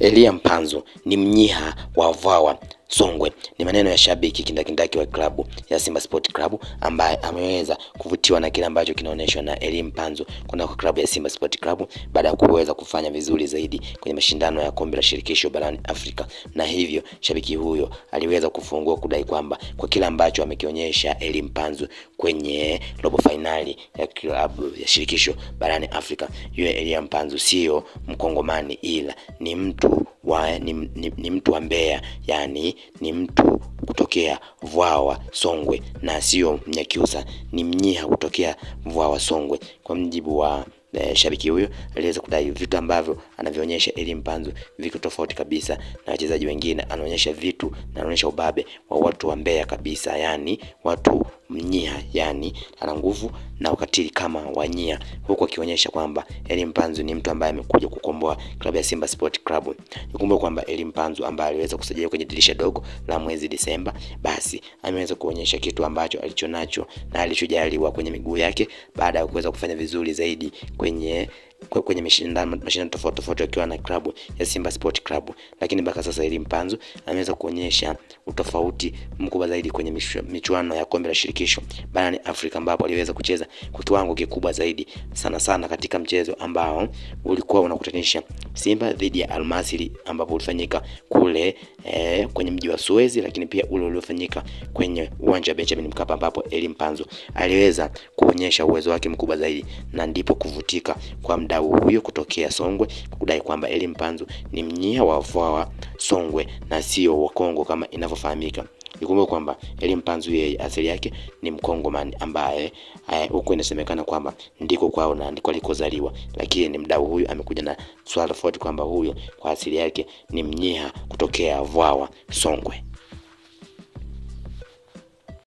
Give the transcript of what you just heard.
Elia Mpanzu ni mnyiha wa Vwawa Songwe. Ni maneno ya shabiki kindakindaki wa klabu ya Simba Sport Club ambaye ameweza kuvutiwa na kile ambacho kinaonyeshwa na Elia Mpanzu kuna kwa klabu ya Simba Sport Club baada ya kuweza kufanya vizuri zaidi kwenye mashindano ya kombe la shirikisho barani Afrika. Na hivyo shabiki huyo aliweza kufungua kudai kwamba kwa kile ambacho amekionyesha Elia Mpanzu kwenye robo finali ya klabu ya shirikisho barani Afrika, yule Elia Mpanzu sio mkongomani ila ni mtu wa Mbeya, yani ni mtu kutokea Vwawa Songwe na sio Mnyakyusa, ni mnyiha kutokea Vwawa Songwe. Kwa mjibu wa shabiki huyo aliweza kudai vitu ambavyo anavionyesha Elia Mpanzu viko tofauti kabisa na wachezaji wengine. Anaonyesha vitu na anaonyesha ubabe wa watu wa Mbeya kabisa, yani watu mnyiha, yani ana nguvu na ukatili kama wanyia, huku akionyesha kwamba Elia Mpanzu ni mtu ambaye amekuja kukomboa klabu ya Simba Sport Club. Nikumbuke kwamba Elia Mpanzu ambaye aliweza kusajiliwa kwenye dirisha dogo la mwezi Disemba, basi ameweza kuonyesha kitu ambacho alichonacho na alichojaliwa kwenye miguu yake baada ya kuweza kufanya vizuri zaidi kwenye mashindano tofauti akiwa na klabu ya Simba Sport Club. Lakini mpaka sasa Elia Mpanzu ameweza kuonyesha utofauti mkubwa zaidi kwenye michuano ya kombe la shirikisho barani Afrika, ambapo aliweza kucheza kwa kiwango kikubwa zaidi sana katika mchezo ambao ulikuwa unakutanisha Simba dhidi ya Al Masry, ambapo ulifanyika kule kwenye mji wa Suez, lakini pia ule uliofanyika kwenye uwanja wa Benjamin Mkapa, ambapo Elia Mpanzu aliweza kuonyesha uwezo wake mkubwa zaidi, na ndipo kuvutika kwa mdau huyo kutokea Songwe kudai kwamba Elia Mpanzu ni mnyiha wa Vwawa Songwe na sio wa Kongo kama inavyofahamika. Nikumbuke kwamba Elia Mpanzu yeye asili yake ni Mkongomani ambaye huko inasemekana kwamba ndiko kwao na ndiko alikozaliwa, lakini ni mdau huyu amekuja na swala tofauti kwamba huyo kwa asili yake ni mnyiha kutokea Vwawa Songwe.